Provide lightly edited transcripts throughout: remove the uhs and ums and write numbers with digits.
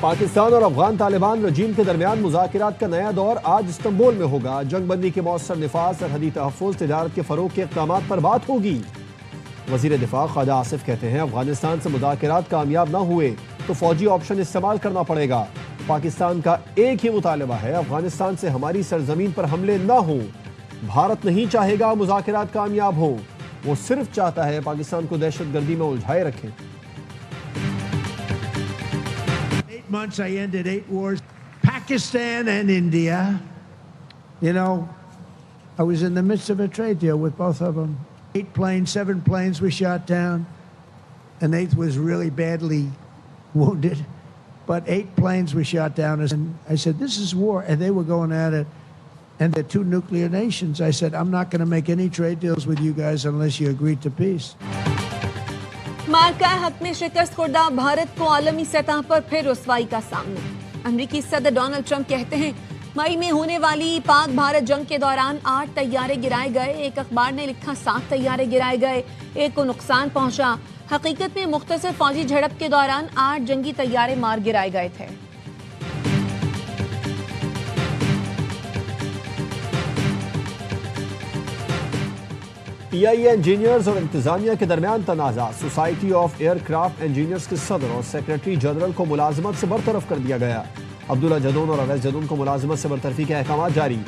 پاکستان اور افغان طالبان رجیم کے درمیان مذاکرات کا نیا دور آج استنبول میں ہوگا۔ جنگ بندی کے مؤثر نفاذ، سرحدی تحفظ، تجارت کے فروغ کے اقدامات پر بات ہوگی۔ وزیر دفاع خواجہ آصف کہتے ہیں افغانستان سے مذاکرات کامیاب نہ ہوئے تو فوجی آپشن استعمال کرنا پڑے گا۔ پاکستان کا ایک ہی مطالبہ ہے، افغانستان سے ہماری سرزمین پر حملے نہ ہوں۔ بھارت نہیں چاہے گا مذاکرات کامیاب ہوں، وہ صرف چاہتا ہے پاکستان کو دہشت گردی میں الجھائے رکھے۔ 8 months I ended 8 wars. Pakistan and India, you know, I was in the midst of a trade deal with both of them. 8 planes, 7 planes were shot down. An 8th was really badly wounded. But 8 planes were shot down. And I said, this is war. And they were going at it. And they're 2 nuclear nations. I said, I'm not going to make any trade deals with you guys unless you agree to peace. مارکہ حق میں شکست خوردہ بھارت کو عالمی سطح پر پھر رسوائی کا سامنا۔ امریکی صدر ڈونلڈ ٹرمپ کہتے ہیں مئی میں ہونے والی پاک بھارت جنگ کے دوران 8 طیارے گرائے گئے۔ ایک اخبار نے لکھا 7 طیارے گرائے گئے، 1 کو نقصان پہنچا۔ حقیقت میں مختصر فوجی جھڑپ کے دوران 8 جنگی طیارے مار گرائے گئے تھے۔ پی آئی اے انجینئرز اور انتظامیہ کے درمیان تنازع۔ Society of Aircraft Engineers کے صدر اور سیکریٹری جنرل کو ملازمت سے برطرف کر دیا گیا۔ عبداللہ جدون اور اویس جدون کو ملازمت سے برطرفی کے احکامات جاری۔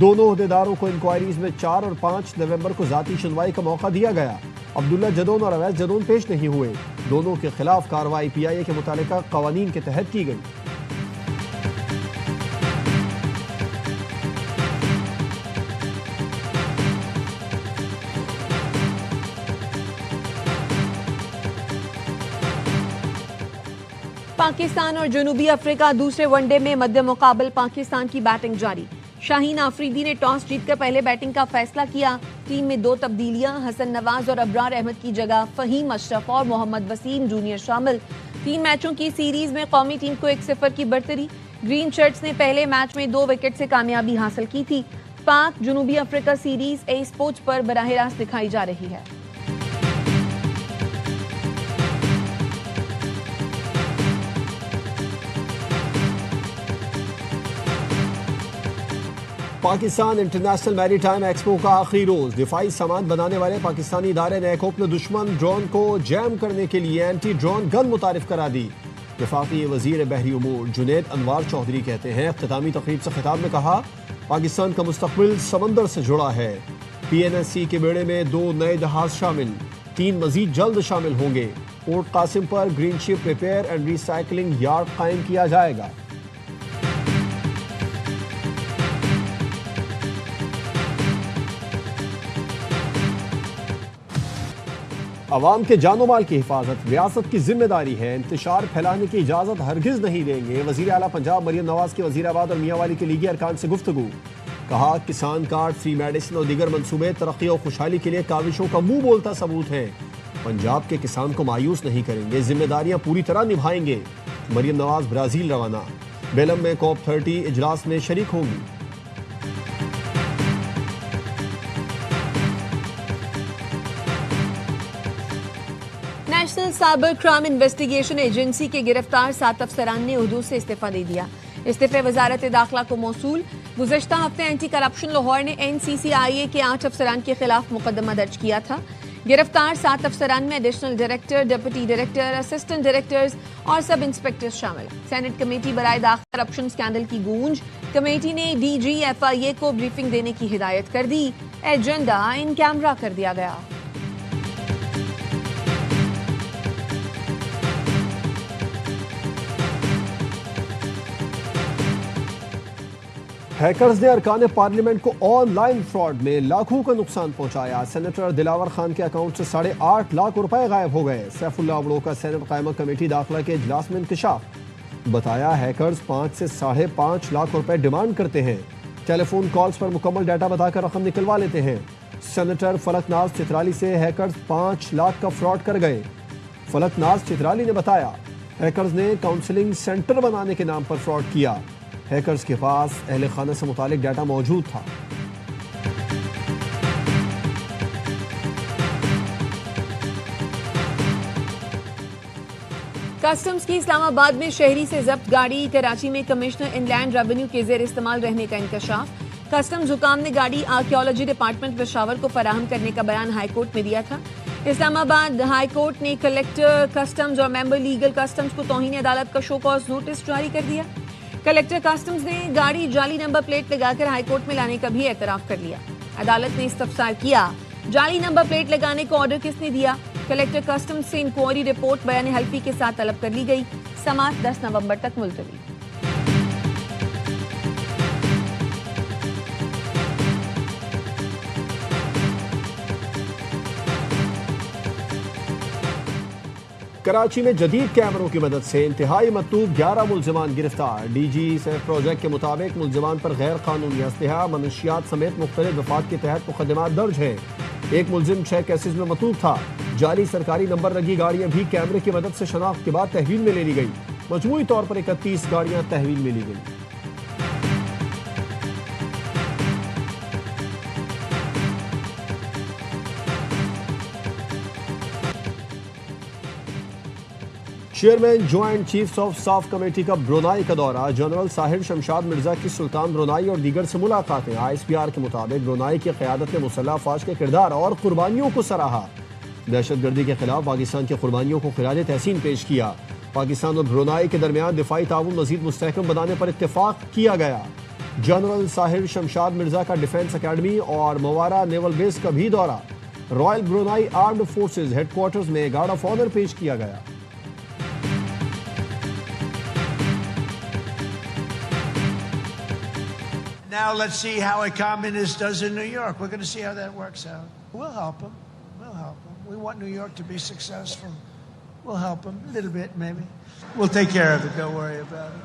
دونوں عہدیداروں کو انکوائریز میں 4 اور 5 نومبر کو ذاتی سنوائی کا موقع دیا گیا۔ عبداللہ جدون اور اویس جدون پیش نہیں ہوئے۔ دونوں کے خلاف کارروائی پی آئی اے کے متعلقہ قوانین کے تحت کی گئی۔ پاکستان اور جنوبی افریقہ دوسرے ون ڈے میں مد مقابل پاکستان کی بیٹنگ جاری۔ شاہین آفریدی نے ٹاس جیت کر پہلے بیٹنگ کا فیصلہ کیا۔ ٹیم میں 2 تبدیلیاں، حسن نواز اور ابرار احمد کی جگہ فہیم اشرف اور محمد وسیم جونیئر شامل۔ 3 میچوں کی سیریز میں قومی ٹیم کو 1-0 کی برتری۔ گرین شرٹس نے پہلے میچ میں 2 وکٹ سے کامیابی حاصل کی تھی۔ پاک جنوبی افریقہ سیریز اے اسپورٹس پر براہ راست دکھائی جا رہی ہے۔ پاکستان انٹرنیشنل میری ٹائم ایکسپو کا آخری روز۔ دفاعی سامان بنانے والے پاکستانی ادارے نے ایک اوپن دشمن ڈرون کو جیم کرنے کے لیے اینٹی ڈرون گن متعارف کرا دی۔ وفاقی وزیر بحری امور جنید انوار چودھری کہتے ہیں اختتامی تقریب سے خطاب میں کہا پاکستان کا مستقبل سمندر سے جڑا ہے۔ پی این ایس سی کے بیڑے میں 2 نئے جہاز شامل، 3 مزید جلد شامل ہوں گے۔ پورٹ قاسم پر green ship repair and recycling yard قائم کیا جائے گا۔ عوام کے جان و مال کی حفاظت ریاست کی ذمہ داری ہے، انتشار پھیلانے کی اجازت ہرگز نہیں دیں گے۔ وزیر اعلیٰ پنجاب مریم نواز کی وزیر آباد اور میاں والی کے لیگی ارکان سے گفتگو۔ کہا کسان کارڈ، فری میڈیسن اور دیگر منصوبے ترقی اور خوشحالی کے لیے کاوشوں کا منہ بولتا ثبوت ہیں۔ پنجاب کے کسان کو مایوس نہیں کریں گے، ذمہ داریاں پوری طرح نبھائیں گے۔ مریم نواز برازیل روانہ، بیلم میں COP 30 اجلاس میں شریک ہوں گی۔ National cyber crime investigation agency کے گرفتار 7 افسران نے عہدوں سے استعفیٰ دے دیا۔ استعفے وزارت داخلہ کو موصول۔ گزشتہ ہفتے اینٹی کرپشن لاہور نے NCCIA کے 8 افسران کے خلاف مقدمہ درج کیا تھا۔ گرفتار 7 افسران میں additional director, deputy director, assistant directors اور سب انسپیکٹرز شامل۔ سینٹ کمیٹی برائے داخلہ کرپشن سکینڈل کی گونج۔ کمیٹی نے DG FIA کو بریفنگ دینے کی ہدایت کر دی۔ ایجنڈا ان کیمرہ کر دیا گیا۔ ہیکرز نے ارکان پارلیمنٹ کو آن لائن فراڈ میں لاکھوں کا نقصان پہنچایا۔ سینیٹر دلاور خان کے اکاؤنٹ سے 8.5 لاکھ روپے غائب ہو گئے۔ سیف اللہ اوڑو کا سینٹ قائمہ کمیٹی داخلہ کے اجلاس میں انکشاف۔ بتایا ہیکرز 5 سے 5.5 لاکھ روپے ڈیمانڈ کرتے ہیں۔ ٹیلی فون کالز پر مکمل ڈیٹا بتا کر رقم نکلوا لیتے ہیں۔ سینیٹر فلک ناز چترالی سے ہیکرز 5 لاکھ کا فراڈ کر گئے۔ فلک ناز چترالی نے بتایا ہیکرز نے کاؤنسلنگ سینٹر بنانے کے نام پر فراڈ کیا۔ ہیکرز کے پاس اہل خانہ سے متعلق ڈیٹا موجود تھا۔ کسٹمز کی اسلام آباد میں شہری سے ضبط گاڑی، کراچی میں کمشنر ان لینڈ ریونیو کے زیر استعمال رہنے کا انکشاف۔ کسٹمز حکام نے گاڑی آرکیالوجی ڈپارٹمنٹ پشاور کو فراہم کرنے کا بیان ہائی کورٹ میں دیا تھا۔ اسلام آباد ہائی کورٹ نے کلیکٹر کسٹمز اور ممبر لیگل کسٹمز کو توہین عدالت کا شو کاز نوٹس جاری کر دیا۔ کلیکٹر کسٹمز نے گاڑی جعلی نمبر پلیٹ لگا کر ہائی کورٹ میں لانے کا بھی اعتراف کر لیا۔ عدالت نے استفسار کیا، جعلی نمبر پلیٹ لگانے کو آرڈر کس نے دیا؟ کلیکٹر کسٹمز سے انکوائری رپورٹ بیان حلفی کے ساتھ طلب کر لی گئی۔ سماعت 10 نومبر تک ملتوی۔ کراچی میں جدید کیمروں کی مدد سے انتہائی مطلوب 11 ملزمان گرفتار۔ ڈی جی سیف پروجیکٹ کے مطابق ملزمان پر غیر قانونی اسلحہ، منشیات سمیت مختلف دفعات کے تحت مقدمات درج ہیں۔ ایک ملزم 6 کیسز میں مطلوب تھا۔ جعلی سرکاری نمبر لگی گاڑیاں بھی کیمرے کی مدد سے شناخت کے بعد تحویل میں لے لی گئی۔ مجموعی طور پر 31 گاڑیاں تحویل میں لی گئی۔ Chairman joint chiefs of staff committee کا برونائی کا دورہ۔ جنرل ساحر شمشاد مرزا کی سلطان برونائی اور دیگر سے ملاقاتیں۔ آئی ایس پی آر کے مطابق برونائی کی قیادت نے مسلح افواج کے کردار اور قربانیوں کو سراہا۔ دہشت گردی کے خلاف پاکستان کی قربانیوں کو خراج تحسین پیش کیا۔ پاکستان اور برونائی کے درمیان دفاعی تعاون مزید مستحکم بنانے پر اتفاق کیا گیا۔ جنرل ساحر شمشاد مرزا کا ڈیفنس اکیڈمی اور موارا نیول بیس کا بھی دورہ۔ Royal Brunei Armed Forces headquarters میں گارڈ آف آنر پیش کیا گیا۔ Now let's see how a communist does in New York. We're going to see how that works out. We'll help them. We'll help them. We want New York to be successful. We'll help them a little bit, maybe. We'll take care of it. Don't worry about it.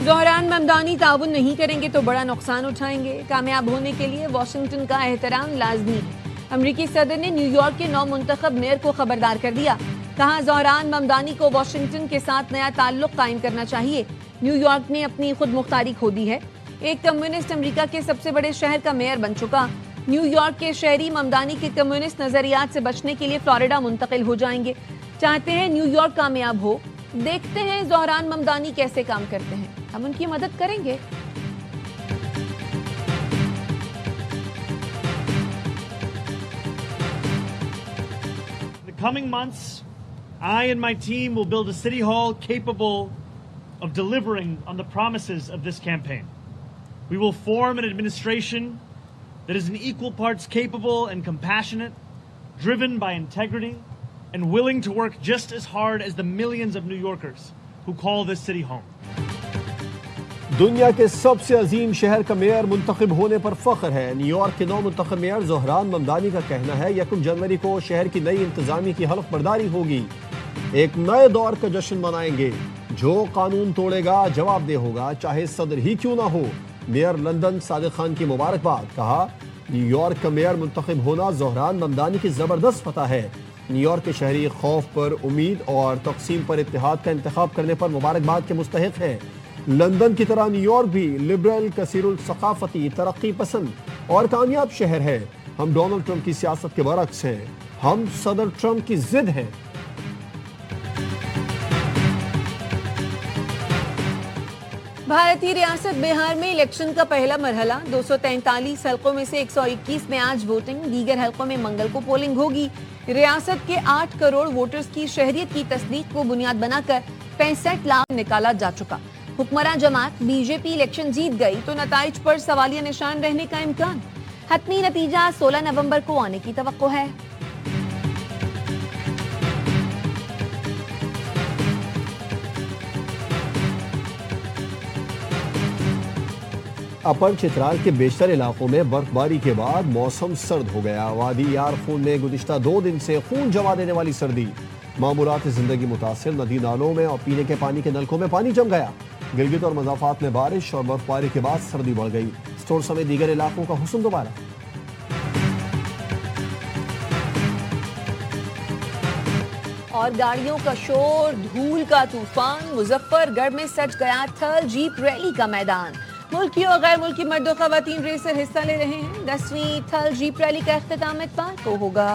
Dhahran Mamdani تعاون نہیں کریں گے تو بڑا نقصان اٹھائیں گے۔ کامیاب ہونے کے لیے واشنگٹن کا احترام لازمی ہے۔ امریکی صدر نے نیو یارک کے نو منتخب میئر کو خبردار کر دیا۔ کہا زہران ممدانی کو واشنگٹن کے ساتھ نیا تعلق قائم کرنا چاہیے۔ نیو یارک نے اپنی خود مختاری کھو دی ہے۔ ایک کمیونسٹ امریکہ کے سب سے بڑے شہر کا میئر بن چکا۔ نیو یارک کے شہری ممدانی کے کمیونسٹ نظریات سے بچنے کے لیے فلوریڈا منتقل ہو جائیں گے۔ چاہتے ہیں نیو یارک کامیاب ہو۔ دیکھتے ہیں زہران ممدانی کیسے کام کرتے ہیں، ہم ان کی مدد کریں گے۔ In the coming months, I and my team will build a city hall capable of delivering on the promises of this campaign. We will form an administration that is in equal parts capable and compassionate, driven by integrity, and willing to work just as hard as the millions of New Yorkers who call this city home. دنیا کے سب سے عظیم شہر کا mayor منتخب ہونے پر فخر ہے۔ New York کے نو منتخب میئر زہران ممدانی کا کہنا ہے 1 جنوری کو شہر کی نئی انتظامیہ کی حلف برداری ہوگی۔ ایک نئے دور کا جشن منائیں گے۔ جو قانون توڑے گا جواب دہ ہوگا، چاہے صدر ہی کیوں نہ ہو۔ میئر لندن صادق خان کی مبارکباد۔ کہا نیو یارک کا میئر منتخب ہونا زہران ممدانی کی زبردست فتح ہے۔ نیو یارک کے شہری خوف پر امید اور تقسیم پر اتحاد کا انتخاب کرنے پر مبارکباد کے مستحق ہیں۔ لندن کی طرح نیو یارک بھی لبرل، کثیر الثقافتی، ترقی پسند اور کامیاب شہر ہے۔ ہم ڈونلڈ ٹرمپ کی سیاست کے برعکس ہیں۔ ہم صدر ٹرمپ کی ضد ہیں۔ بھارتی ریاست بہار میں الیکشن کا پہلا مرحلہ 243 حلقوں میں سے 121 میں آج ووٹنگ، دیگر حلقوں میں منگل کو پولنگ ہوگی۔ ریاست کے 8 کروڑ ووٹرز کی شہریت کی تصدیق کو بنیاد بنا کر 65 لاکھ نکالا جا چکا۔ حکمراں جماعت بی جے پی الیکشن جیت گئی تو نتائج پر سوالیہ نشان رہنے کا امکان۔ حتمی نتیجہ 16 نومبر کو آنے کی توقع ہے۔ اپر چترال کے بیشتر علاقوں میں برف باری کے بعد موسم سرد ہو گیا۔ وادی یار خون میں گزشتہ 2 دن سے خون جما دینے والی سردی۔ معمولات زندگی متاثر، ندی نالوں میں اور پینے کے پانی کے نلکوں میں پانی جم گیا۔ گلگت اور مضافات میں بارش اور برف باری کے بعد سردی بڑھ گئی۔ اسٹور سمیت دیگر علاقوں کا حسن دوبارہ۔ اور گاڑیوں کا شور، دھول کا طوفان، مظفر گڑھ میں سج گیا تھل جیپ ریلی کا میدان۔ ملکی اور غیر ملکی مرد و خواتین ریسر حصہ لے رہے ہیں۔ 10ویں تھل جیپ ریلی کا اختتام اتوار کو ہوگا۔